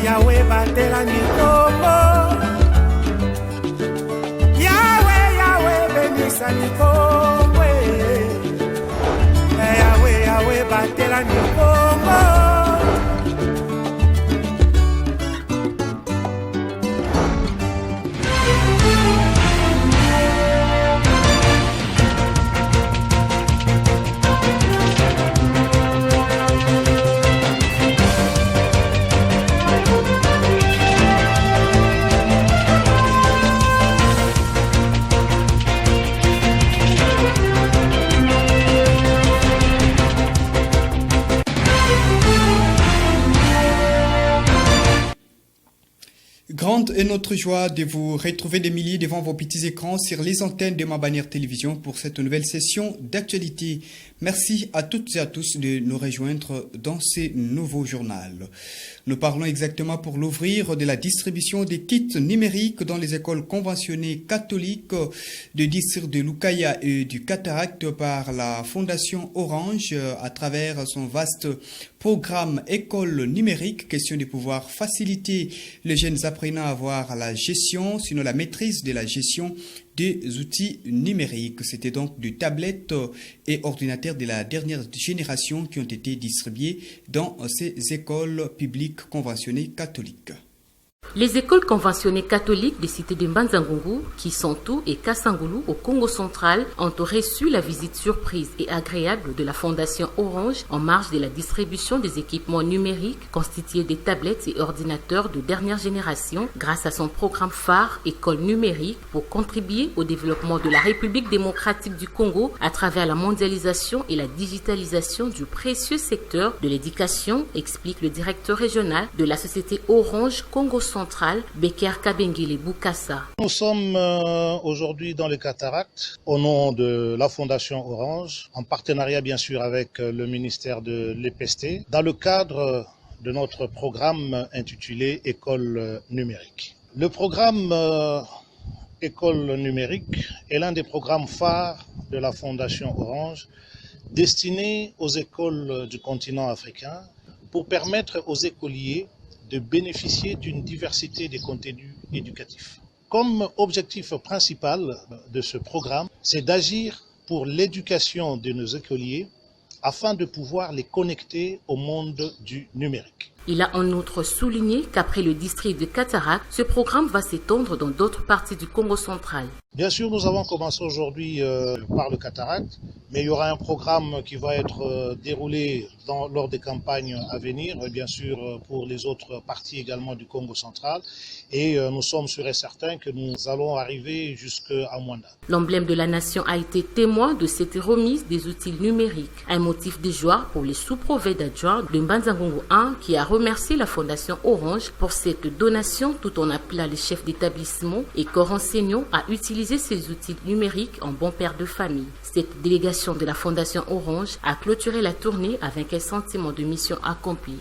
Yahweh batela nikombo. Yahweh benisa nikombo. Yahweh batela nikombo. Grande est notre joie de vous retrouver des milliers devant vos petits écrans sur les antennes de Ma Bannière Télévision pour cette nouvelle session d'actualité. Merci à toutes et à tous de nous rejoindre dans ce nouveau journal. Nous parlons exactement pour l'ouvrir de la distribution des kits numériques dans les écoles conventionnées catholiques du district de Lukaya et du Cataract par la Fondation Orange à travers son vaste programme École numérique. Question de pouvoir faciliter les jeunes apprenants à avoir la gestion, sinon la maîtrise de la gestion des outils numériques. C'était donc des tablettes et ordinateurs de la dernière génération qui ont été distribués dans ces écoles publiques conventionnées catholiques. Les écoles conventionnées catholiques des cités de Mbanza-Ngungu, Kisantu et Kasangulu au Congo central ont reçu la visite surprise et agréable de la Fondation Orange en marge de la distribution des équipements numériques constitués des tablettes et ordinateurs de dernière génération grâce à son programme phare École numérique pour contribuer au développement de la République démocratique du Congo à travers la mondialisation et la digitalisation du précieux secteur de l'éducation, explique le directeur régional de la société Orange Congo centrale, Beker Kabengile Boukassa. Nous sommes aujourd'hui dans les cataractes au nom de la Fondation Orange, en partenariat bien sûr avec le ministère de l'EPST, dans le cadre de notre programme intitulé École numérique. Le programme École numérique est l'un des programmes phares de la Fondation Orange destiné aux écoles du continent africain pour permettre aux écoliers de bénéficier d'une diversité des contenus éducatifs. Comme objectif principal de ce programme, c'est d'agir pour l'éducation de nos écoliers afin de pouvoir les connecter au monde du numérique. Il a en outre souligné qu'après le district de Cataract, ce programme va s'étendre dans d'autres parties du Congo central. Bien sûr, nous avons commencé aujourd'hui par le Cataract, mais il y aura un programme qui va être déroulé lors des campagnes à venir, bien sûr pour les autres parties également du Congo central. Et nous sommes sûrs et certains que nous allons arriver jusqu'à Mwanda. L'emblème de la nation a été témoin de cette remise des outils numériques. Un motif de joie pour les sous-prophètes adjoints de Mbanza-Ngungu 1 qui a remercié la Fondation Orange pour cette donation tout en appelant les chefs d'établissement et corps enseignants à utiliser ces outils numériques en bon père de famille. Cette délégation de la Fondation Orange a clôturé la tournée avec un sentiment de mission accomplie.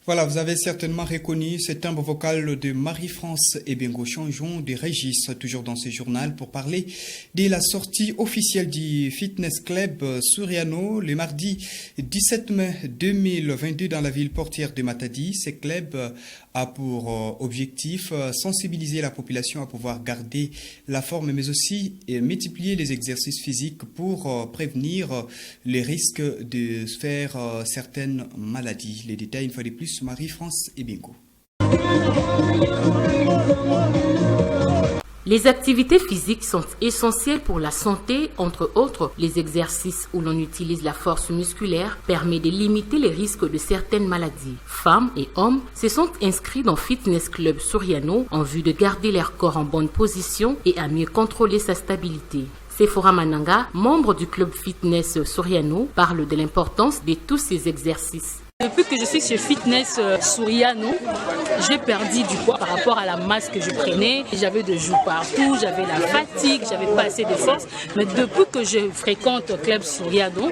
Voilà, vous avez certainement reconnu ce timbre vocal de Marie-France Ebengo. Changeons de registre, toujours dans ce journal, pour parler de la sortie officielle du Fitness Club Suriano le mardi 17 mai 2022 dans la ville portière de Matadi. Ce club a pour objectif sensibiliser la population à pouvoir garder la forme, mais aussi multiplier les exercices physiques pour prévenir les risques de faire certaines maladies. Les détails, une fois de plus, Marie-France Ebengo. Les activités physiques sont essentielles pour la santé. Entre autres, les exercices où l'on utilise la force musculaire permet de limiter les risques de certaines maladies. Femmes et hommes se sont inscrits dans Fitness Club Suriano en vue de garder leur corps en bonne position et à mieux contrôler sa stabilité. Sephora Mananga, membre du club Fitness Suriano, parle de l'importance de tous ces exercices. Depuis que je suis chez Fitness Suriano, j'ai perdu du poids par rapport à la masse que je prenais. J'avais des joues partout, j'avais la fatigue, j'avais pas assez de force. Mais depuis que je fréquente Club Suriano,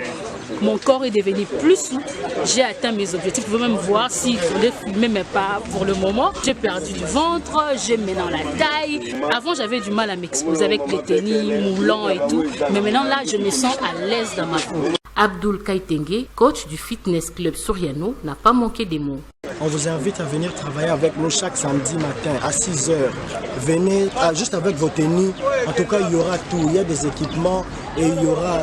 mon corps est devenu plus souple. J'ai atteint mes objectifs. Vous pouvez même voir si je voulais filmer, mais pas pour le moment. J'ai perdu du ventre, j'ai maintenant la taille. Avant, j'avais du mal à m'exposer avec les tennis moulants et tout. Mais maintenant, là, je me sens à l'aise dans ma peau. Abdul Kaitenge, coach du fitness club Suriano, n'a pas manqué des mots. On vous invite à venir travailler avec nous chaque samedi matin à 6h. Venez juste avec vos tenues. En tout cas, il y aura tout. Il y a des équipements et il y aura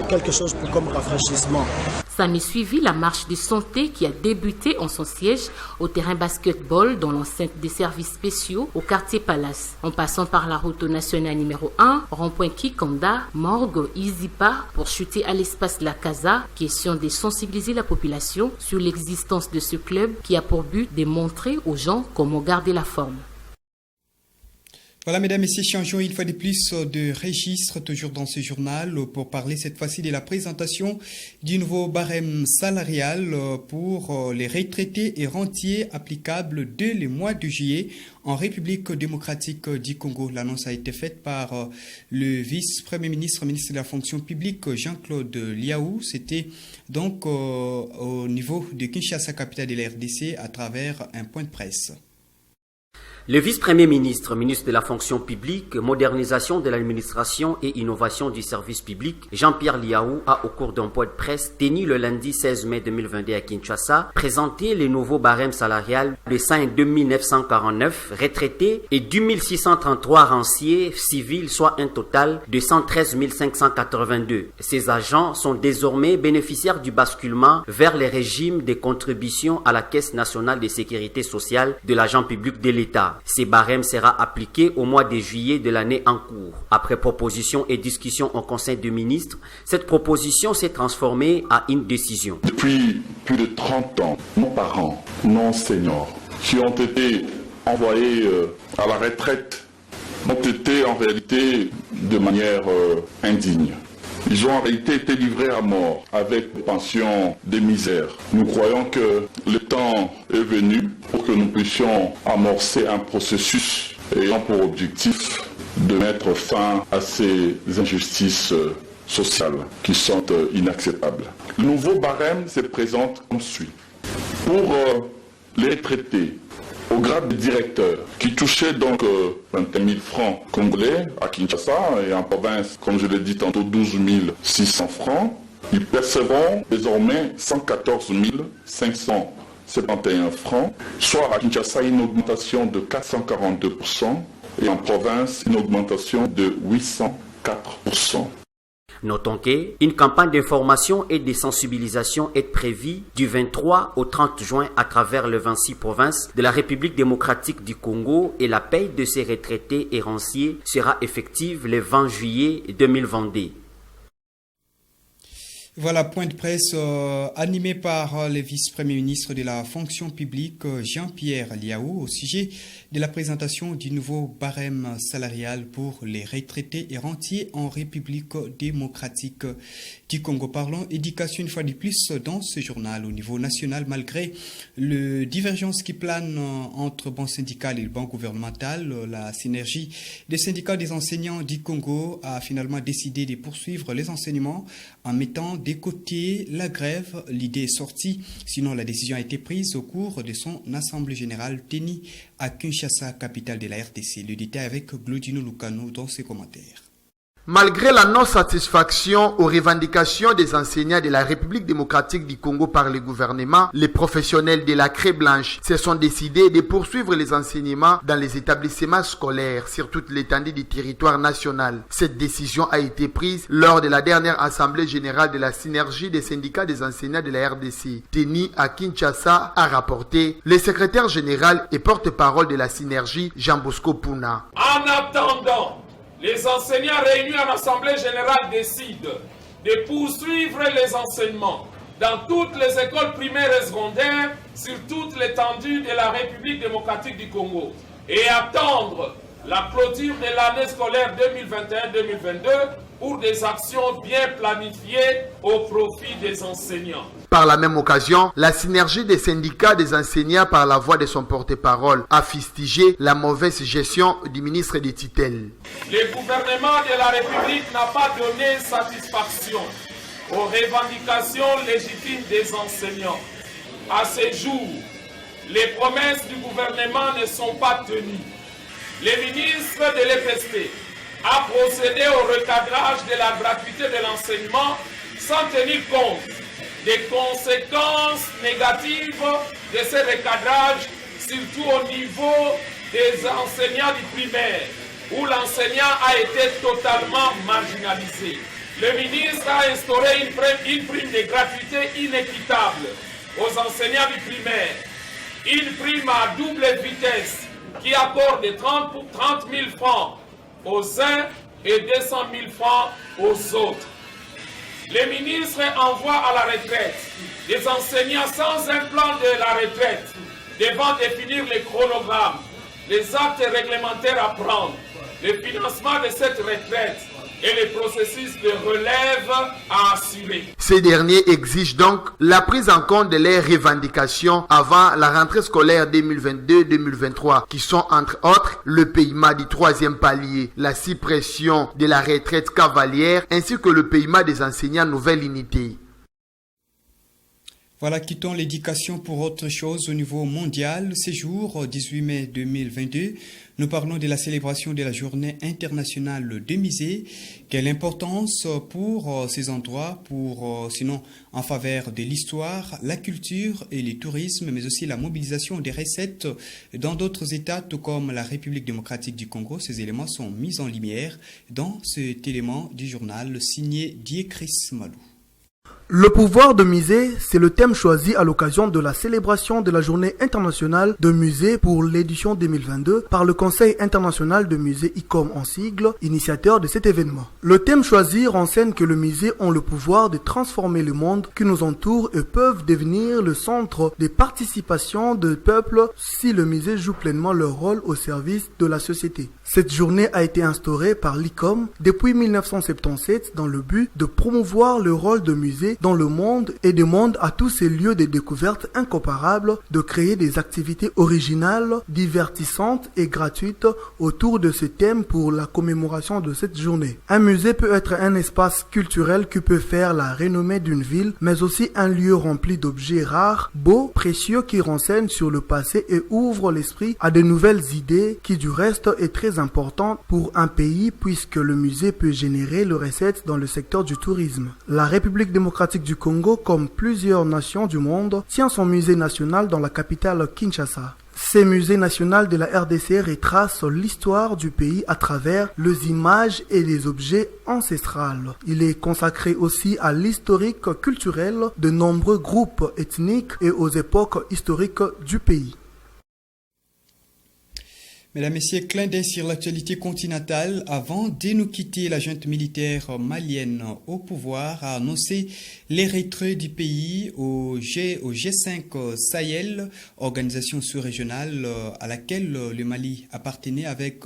quelque chose comme rafraîchissement. S'en est suivi la marche de santé qui a débuté en son siège au terrain basketball dans l'enceinte des services spéciaux au quartier Palace. En passant par la route nationale numéro 1, rond-point Kikanda, Morgue, Izipa, pour chuter à l'espace La Casa, question de sensibiliser la population sur l'existence de ce club qui a pour but de montrer aux gens comment garder la forme. Voilà, mesdames et messieurs, changeons une fois de plus de registre, toujours dans ce journal, pour parler cette fois-ci de la présentation du nouveau barème salarial pour les retraités et rentiers applicables dès le mois de juillet en République démocratique du Congo. L'annonce a été faite par le vice-premier ministre, ministre de la fonction publique, Jean-Claude Liaou. C'était donc au niveau de Kinshasa, capitale de la RDC, à travers un point de presse. Le vice-premier ministre, ministre de la fonction publique, modernisation de l'administration et innovation du service public, Jean-Pierre Liaou, a au cours d'un point de presse tenu le lundi 16 mai 2022 à Kinshasa, présenté le nouveau barème salarial de 102 949 retraités et 2 633 rentiers civils, soit un total de 113 582. Ces agents sont désormais bénéficiaires du basculement vers les régimes de contribution à la Caisse nationale de sécurité sociale de l'agent public de l'État. Ces barèmes sera appliqué au mois de juillet de l'année en cours. Après proposition et discussion au Conseil des ministres, cette proposition s'est transformée en une décision. Depuis plus de 30 ans, nos parents, nos seniors, qui ont été envoyés à la retraite, ont été en réalité de manière indigne. Ils ont en réalité été livrés à mort avec des pensions de misère. Nous croyons que le temps est venu pour que nous puissions amorcer un processus ayant pour objectif de mettre fin à ces injustices sociales qui sont inacceptables. Le nouveau barème se présente comme suit. Pour les retraités au grade de directeur, qui touchait donc 21 000 francs congolais à Kinshasa et en province, comme je l'ai dit tantôt, 12 600 francs, ils percevront désormais 114 571 francs, soit à Kinshasa une augmentation de 442% et en province une augmentation de 804%. Notons qu'une campagne d'information et de sensibilisation est prévue du 23 au 30 juin à travers les 26 provinces de la République démocratique du Congo et la paye de ces retraités et rentiers sera effective le 20 juillet 2022. Voilà, point de presse animé par le vice-premier ministre de la fonction publique, Jean-Pierre Liaou, au sujet de la présentation du nouveau barème salarial pour les retraités et rentiers en République démocratique du Congo. Parlons éducation une fois de plus dans ce journal. Au niveau national, malgré le divergence qui plane entre banc syndical et le banc gouvernemental, la synergie des syndicats des enseignants du Congo a finalement décidé de poursuivre les enseignements en mettant de côté la grève. L'idée est sortie, sinon la décision a été prise au cours de son assemblée générale tenue à Kinshasa, capitale de la RDC. Le détail avec Glodino Lucano dans ses commentaires. Malgré la non-satisfaction aux revendications des enseignants de la République démocratique du Congo par le gouvernement, les professionnels de la Craie Blanche se sont décidés de poursuivre les enseignements dans les établissements scolaires sur toute l'étendue du territoire national. Cette décision a été prise lors de la dernière assemblée générale de la synergie des syndicats des enseignants de la RDC, tenue à Kinshasa, a rapporté le secrétaire général et porte-parole de la synergie, Jean Bosco Puna. En attendant, les enseignants réunis en assemblée générale décident de poursuivre les enseignements dans toutes les écoles primaires et secondaires sur toute l'étendue de la République démocratique du Congo et attendre la clôture de l'année scolaire 2021-2022 pour des actions bien planifiées au profit des enseignants. Par la même occasion, la synergie des syndicats des enseignants par la voix de son porte-parole a fustigé la mauvaise gestion du ministre des tutelles. Le gouvernement de la République n'a pas donné satisfaction aux revendications légitimes des enseignants. À ce jour, les promesses du gouvernement ne sont pas tenues. Le ministre de l'EPST a procédé au recadrage de la gratuité de l'enseignement sans tenir compte des conséquences négatives de ce recadrage, surtout au niveau des enseignants du primaire, où l'enseignant a été totalement marginalisé. Le ministre a instauré une prime de gratuité inéquitable aux enseignants du primaire, une prime à double vitesse qui accorde 30 000 francs aux uns et 200 000 francs aux autres. Le ministre envoie à la retraite des enseignants sans un plan de la retraite, devant définir les chronogrammes, les actes réglementaires à prendre, le financement de cette retraite et le processus de relève à assurer. Ces derniers exigent donc la prise en compte de leurs revendications avant la rentrée scolaire 2022-2023, qui sont entre autres le paiement du 3e palier, la suppression de la retraite cavalière ainsi que le paiement des enseignants nouvelle unité. Voilà, quittons l'éducation pour autre chose au niveau mondial. Ce jour, 18 mai 2022, nous parlons de la célébration de la Journée internationale des musées. Quelle importance pour ces endroits, sinon en faveur de l'histoire, la culture et le tourisme, mais aussi la mobilisation des recettes dans d'autres États, tout comme la République démocratique du Congo. Ces éléments sont mis en lumière dans cet élément du journal signé Diekris Malou. Le pouvoir de musée, c'est le thème choisi à l'occasion de la célébration de la Journée internationale de musée pour l'édition 2022 par le Conseil international de musée ICOM en sigle, initiateur de cet événement. Le thème choisi renseigne que les musées ont le pouvoir de transformer le monde qui nous entoure et peuvent devenir le centre de participation de peuples si le musée joue pleinement leur rôle au service de la société. Cette journée a été instaurée par l'ICOM depuis 1977 dans le but de promouvoir le rôle de musée dans le monde et demande à tous ces lieux de découverte incomparables de créer des activités originales, divertissantes et gratuites autour de ce thème pour la commémoration de cette journée. Un musée peut être un espace culturel qui peut faire la renommée d'une ville, mais aussi un lieu rempli d'objets rares, beaux, précieux qui renseignent sur le passé et ouvrent l'esprit à de nouvelles idées qui du reste est très importante pour un pays puisque le musée peut générer les recettes dans le secteur du tourisme. La République démocratique du Congo, comme plusieurs nations du monde, tient son musée national dans la capitale Kinshasa. Ces musées nationaux de la RDC retracent l'histoire du pays à travers les images et les objets ancestrales. Il est consacré aussi à l'historique culturel de nombreux groupes ethniques et aux époques historiques du pays. Mesdames, Messieurs, clin d'œil sur l'actualité continentale. Avant de nous quitter, la junte militaire malienne au pouvoir a annoncé les retraits du pays au G5 Sahel, organisation sous-régionale à laquelle le Mali appartenait avec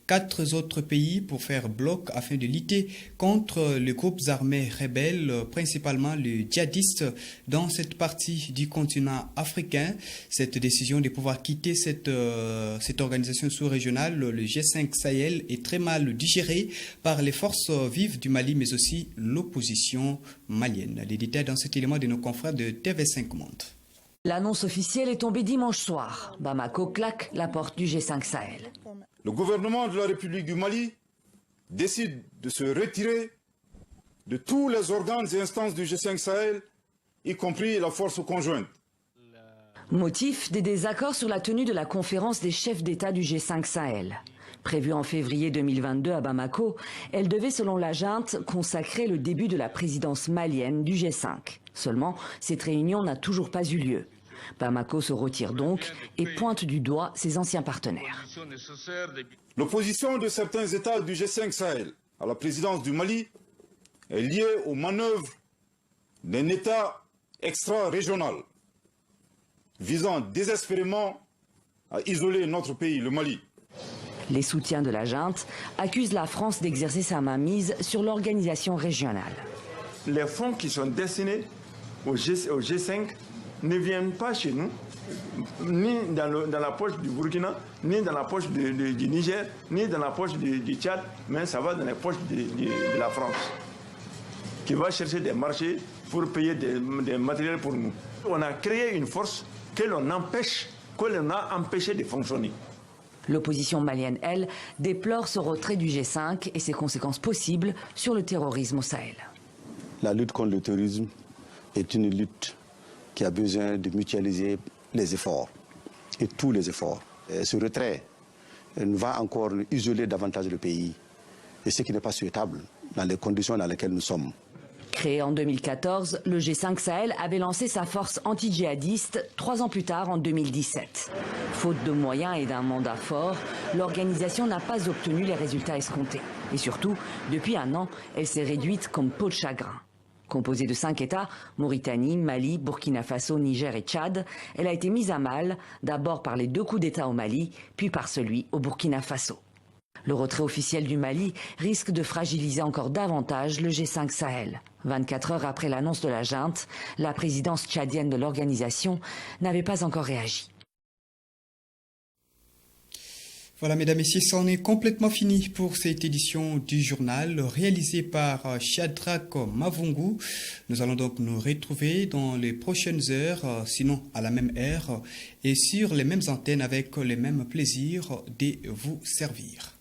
4 autres pays pour faire bloc afin de lutter contre les groupes armés rebelles, principalement les djihadistes, dans cette partie du continent africain. Cette décision de pouvoir quitter cette organisation sous-régionale, le G5 Sahel, est très mal digérée par les forces vives du Mali, mais aussi l'opposition malienne. Les détails dans cet élément de nos confrères de TV5 Monde. L'annonce officielle est tombée dimanche soir. Bamako claque la porte du G5 Sahel. Le gouvernement de la République du Mali décide de se retirer de tous les organes et instances du G5 Sahel, y compris la force conjointe. Motif des désaccords sur la tenue de la conférence des chefs d'État du G5 Sahel. Prévue en février 2022 à Bamako, elle devait, selon la junte, consacrer le début de la présidence malienne du G5. Seulement, cette réunion n'a toujours pas eu lieu. Bamako se retire donc et pointe du doigt ses anciens partenaires. L'opposition de certains États du G5 Sahel à la présidence du Mali est liée aux manœuvres d'un État extra-régional visant désespérément à isoler notre pays, le Mali. Les soutiens de la junte accusent la France d'exercer sa mainmise sur l'organisation régionale. Les fonds qui sont destinés au G5 ne viennent pas chez nous, ni dans la poche du Burkina, ni dans la poche du Niger, ni dans la poche du Tchad, mais ça va dans les poches de la France, qui va chercher des marchés pour payer des matériels pour nous. On a créé une force que l'on a empêché de fonctionner. L'opposition malienne, elle, déplore ce retrait du G5 et ses conséquences possibles sur le terrorisme au Sahel. la lutte contre le terrorisme est une lutte qui a besoin de mutualiser les efforts, et tous les efforts. Et ce retrait va encore isoler davantage le pays, et ce qui n'est pas souhaitable dans les conditions dans lesquelles nous sommes. Créé en 2014, le G5 Sahel avait lancé sa force anti-djihadiste 3 ans plus tard, en 2017. Faute de moyens et d'un mandat fort, l'organisation n'a pas obtenu les résultats escomptés. Et surtout, depuis un an, elle s'est réduite comme peau de chagrin. Composée de 5 États, Mauritanie, Mali, Burkina Faso, Niger et Tchad, elle a été mise à mal, d'abord par les 2 coups d'État au Mali, puis par celui au Burkina Faso. Le retrait officiel du Mali risque de fragiliser encore davantage le G5 Sahel. 24 heures après l'annonce de la junte, la présidence tchadienne de l'organisation n'avait pas encore réagi. Voilà, mesdames et messieurs, c'en est complètement fini pour cette édition du journal réalisée par Shadrach Mavungu. Nous allons donc nous retrouver dans les prochaines heures, sinon à la même heure et sur les mêmes antennes avec les mêmes plaisirs de vous servir.